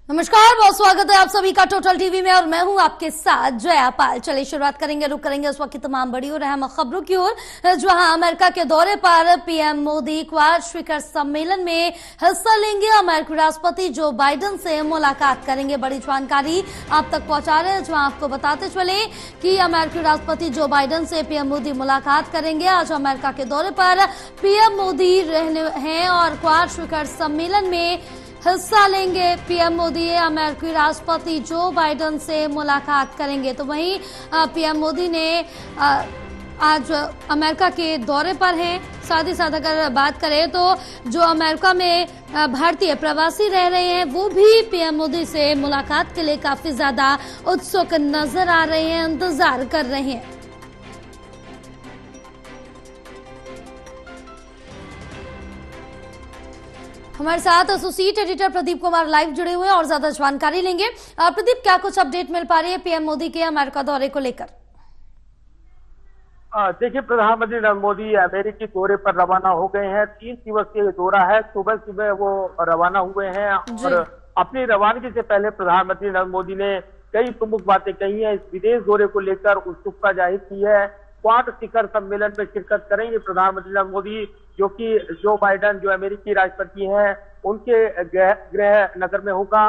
नमस्कार, बहुत स्वागत है आप सभी का टोटल टीवी में और मैं हूं आपके साथ जया पाल। चलिए शुरुआत रुक करेंगे उस वक्त की तमाम बड़ी और अहम खबरों की ओर, जहां अमेरिका के दौरे पर पीएम मोदी क्वाड शिखर सम्मेलन में हिस्सा लेंगे। अमेरिकी राष्ट्रपति जो बाइडेन से मुलाकात करेंगे। बड़ी जानकारी आप तक पहुंचा रहे हैं, जहां आपको बताते चले कि अमेरिकी राष्ट्रपति जो बाइडेन से पीएम मोदी मुलाकात करेंगे। आज अमेरिका के दौरे पर पीएम मोदी रहने हैं और क्वाड शिखर सम्मेलन में हिस्सा लेंगे। पीएम मोदी अमेरिकी राष्ट्रपति जो बाइडेन से मुलाकात करेंगे। तो वहीं पीएम मोदी ने आज अमेरिका के दौरे पर हैं। साथ ही साथ अगर बात करें तो जो अमेरिका में भारतीय प्रवासी रह रहे हैं वो भी पीएम मोदी से मुलाकात के लिए काफी ज्यादा उत्सुक नजर आ रहे हैं, इंतजार कर रहे हैं। हमारे साथ associate editor Pradeep Kumar live जुड़े हुए हैं और ज्यादा जानकारी लेंगे। प्रदीप, क्या कुछ अपडेट मिल पा रही है पीएम मोदी के अमेरिका दौरे को लेकर? देखिए, प्रधानमंत्री नरेंद्र मोदी अमेरिकी दौरे पर रवाना हो गए हैं। 3 दिवसीय दौरा है। सुबह सुबह वो रवाना हुए हैं और अपनी रवानगी से पहले प्रधानमंत्री नरेंद्र मोदी ने कई प्रमुख बातें कही है। इस विदेश दौरे को लेकर उत्सुकता जाहिर की है। क्वाड शिखर सम्मेलन में शिरकत करेंगे प्रधानमंत्री नरेंद्र मोदी, जो कि जो बाइडेन जो अमेरिकी राष्ट्रपति हैं उनके गृह नगर में होगा,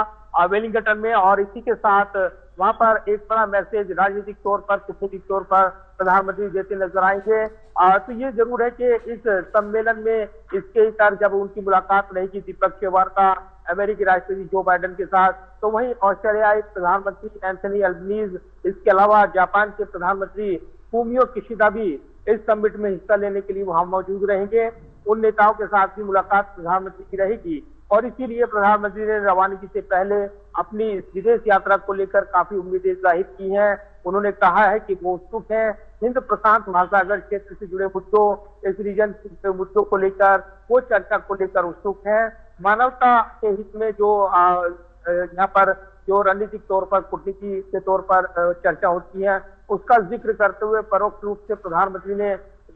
वेलिंगटन में। और इसी के साथ वहां पर एक बड़ा मैसेज राजनीतिक तौर पर, कूटनीतिक तौर पर प्रधानमंत्री देते नजर आएंगे। तो ये जरूर है कि इस सम्मेलन में इसके इतर जब उनकी मुलाकात रहेगी द्विपक्षीय वार्ता अमेरिकी राष्ट्रपति जो बाइडेन के साथ, तो वहीं ऑस्ट्रेलियाई प्रधानमंत्री एंथनी अल्बनीज, इसके अलावा जापान के प्रधानमंत्री फूमियो किशिदा भी इस समिट में हिस्सा लेने के लिए वहां मौजूद रहेंगे। उन नेताओं के साथ भी मुलाकात प्रधानमंत्री की रहेगी और इसीलिए प्रधानमंत्री ने रवानगी से पहले अपनी विदेश यात्रा को लेकर काफी उम्मीदें जाहिर की हैं। उन्होंने कहा है कि वो उत्सुक हैं हिंद प्रशांत महासागर क्षेत्र से जुड़े मुद्दों, इस रीजन के मुद्दों को लेकर, वो चर्चा को लेकर उत्सुक हैं। मानवता के हित में जो यहाँ पर जो रणनीतिक तौर पर, कूटनीति के तौर पर चर्चा होती है, उसका जिक्र करते हुए परोक्ष रूप से प्रधानमंत्री ने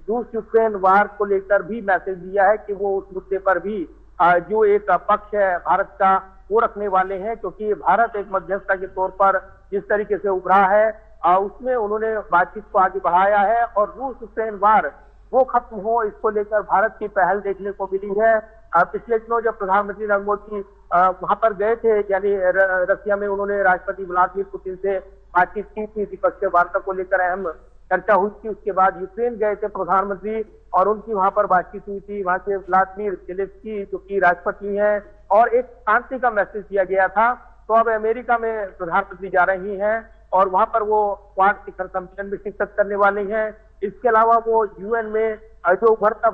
रूस यूक्रेन वार को लेकर भी मैसेज दिया है कि वो उस मुद्दे पर भी जो एक पक्ष है भारत का वो रखने वाले हैं, क्योंकि भारत एक मध्यस्थता के तौर पर जिस तरीके से उभरा है उसमें उन्होंने बातचीत को आगे बढ़ाया है। और रूस यूक्रेन वार वो खत्म हो, इसको लेकर भारत की पहल देखने को मिली है। पिछले दिनों जब प्रधानमंत्री नरेंद्र मोदी वहां पर गए थे, यानी रसिया में, उन्होंने राष्ट्रपति व्लादिमीर पुतिन से बातचीत की थी, द्विपक्षीय वार्ता को लेकर अहम चर्चा हुई थी। उसके बाद यूक्रेन गए थे प्रधानमंत्री और उनकी वहां पर बातचीत हुई थी। वहां से व्लादिमीर जेलेंस्की जो कि राष्ट्रपति हैं, और एक शांति का मैसेज दिया गया था। तो अब अमेरिका में प्रधानमंत्री जा रही हैं और वहां पर वो क्वाड शिखर सम्मेलन में शिरकत करने वाले हैं। इसके अलावा वो यूएन में जो उभरता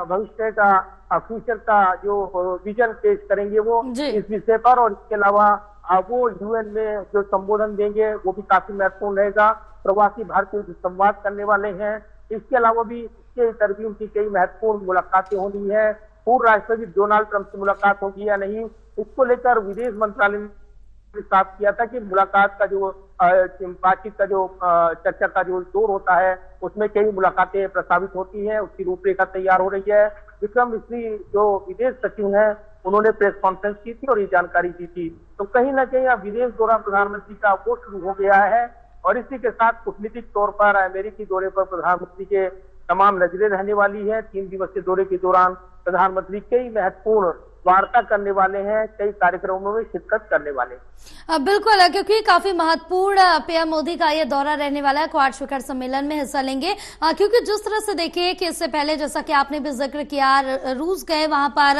भविष्य का फ्यूचर का जो विजन पेश करेंगे वो इस विषय पर, और इसके अलावा वो यूएन में जो संबोधन देंगे वो भी काफी महत्वपूर्ण रहेगा। प्रवासी भारतीय संवाद करने वाले हैं। इसके अलावा भी इसके इंटरव्यू की कई महत्वपूर्ण मुलाकातें होनी है। पूर्व राष्ट्रपति डोनाल्ड ट्रंप से मुलाकात होगी या नहीं, इसको लेकर विदेश मंत्रालय ने साफ किया था कि मुलाकात का जो बातचीत का जो चर्चा का जो दौर होता है उसमें कई मुलाकातें प्रस्तावित होती हैं। उसकी रूपरेखा तैयार हो रही है। विक्रम मिश्री जो विदेश सचिव हैं उन्होंने प्रेस कॉन्फ्रेंस की थी और ये जानकारी दी थी। तो कहीं ना कहीं अब विदेश दौरा प्रधानमंत्री का वो शुरू हो गया है और इसी के साथ कूटनीतिक तौर पर अमेरिकी दौरे पर प्रधानमंत्री के तमाम नजरें रहने वाली है। 3 दिवसीय दौरे के दौरान प्रधानमंत्री कई महत्वपूर्ण वार्ता करने वाले हैं, कई कार्यक्रमों में शिरकत करने वाले। बिल्कुल, क्योंकि काफी महत्वपूर्ण पीएम मोदी का ये दौरा रहने वाला है। क्वाड शिखर सम्मेलन में हिस्सा लेंगे, क्योंकि जिस तरह से देखिए कि इससे पहले जैसा कि आपने भी जिक्र किया, रूस गए, वहां पर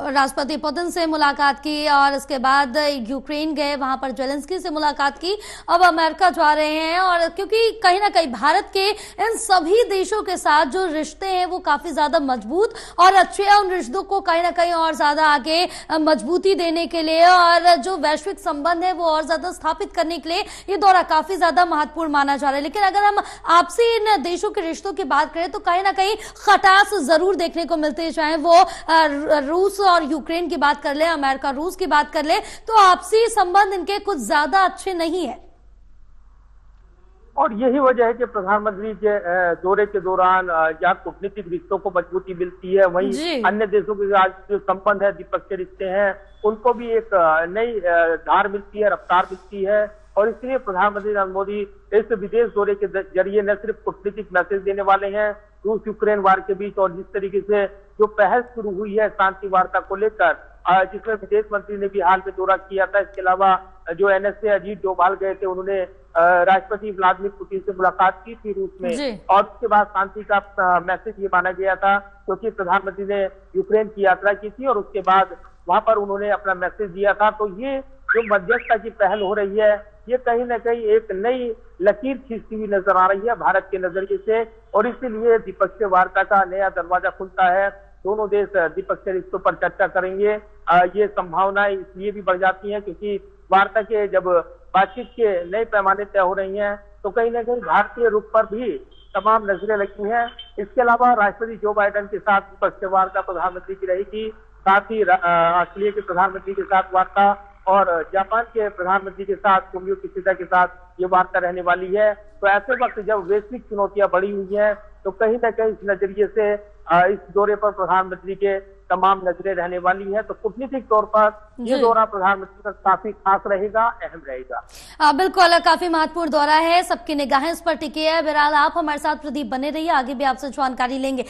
राष्ट्रपति पुतिन से मुलाकात की और इसके बाद यूक्रेन गए, वहां पर जेलेंस्की से मुलाकात की। अब अमेरिका जा रहे हैं और क्योंकि कहीं ना कहीं भारत के इन सभी देशों के साथ जो रिश्ते हैं वो काफी ज्यादा मजबूत और अच्छे हैं। उन रिश्तों को कहीं ना कहीं और ज्यादा आगे मजबूती देने के लिए और जो वैश्विक संबंध है वो और ज्यादा स्थापित करने के लिए ये दौरा काफी ज्यादा महत्वपूर्ण माना जा रहा है। लेकिन अगर हम आपसी इन देशों के रिश्तों की बात करें तो कहीं ना कहीं खटास जरूर देखने को मिलती है, चाहे वो रूस और यूक्रेन की बात कर ले, अमेरिका रूस की बात कर ले, तो आपसी संबंध इनके कुछ ज्यादा अच्छे नहीं है। और यही वजह है कि प्रधानमंत्री के दौरे के दौरान यहाँ कूटनीतिक रिश्तों को मजबूती मिलती है, वहीं जी। अन्य देशों के साथ जो संबंध है, द्विपक्षीय रिश्ते हैं, उनको भी एक नई धार मिलती है, रफ्तार मिलती है। और इसलिए प्रधानमंत्री नरेंद्र मोदी इस विदेश दौरे के जरिए न सिर्फ कूटनीतिक मैसेज देने वाले हैं रूस यूक्रेन वार के बीच, और जिस तरीके से जो पहल शुरू हुई है शांति वार्ता को लेकर, जिसमें विदेश मंत्री ने भी हाल में दौरा किया था। इसके अलावा जो एनएसए अजीत डोभाल गए थे, उन्होंने राष्ट्रपति व्लादिमीर पुतिन से मुलाकात की थी रूस में, और उसके बाद शांति का मैसेज ये माना गया था, क्योंकि प्रधानमंत्री ने यूक्रेन की यात्रा की थी और उसके बाद वहां पर उन्होंने अपना मैसेज दिया था। तो ये जो मध्यस्थता की पहल हो रही है, ये कहीं ना कहीं एक नई लकीर खींचती हुई नजर आ रही है भारत के नजरिए से, और इसीलिए द्विपक्षीय वार्ता का नया दरवाजा खुलता है। दोनों देश द्विपक्षीय रिश्तों पर चर्चा करेंगे। ये संभावनाएं इसलिए भी बढ़ जाती हैं क्योंकि वार्ता के जब बातचीत के नए पैमाने तय हो रही हैं, तो कहीं ना कहीं भारतीय रुख पर भी तमाम नजरें लगी हैं। इसके अलावा राष्ट्रपति जो बाइडेन के साथ द्विपक्षीय वार्ता प्रधानमंत्री की रहेगी, साथ ही ऑस्ट्रेलिया के प्रधानमंत्री के साथ वार्ता और जापान के प्रधानमंत्री के साथ फूमियो किशिदा के साथ ये वार्ता रहने वाली है। तो ऐसे वक्त जब वैश्विक चुनौतियां बढ़ी हुई हैं, तो कहीं ना कहीं इस नजरिए से इस दौरे पर प्रधानमंत्री के तमाम नजरें रहने वाली है। तो कूटनीतिक तौर पर ये दौरा प्रधानमंत्री का काफी खास रहेगा, अहम रहेगा। बिल्कुल, काफी महत्वपूर्ण दौरा है, सबकी निगाहें इस पर टिकी है। बहरहाल आप हमारे साथ प्रदीप बने रहिए, आगे भी आपसे जानकारी लेंगे।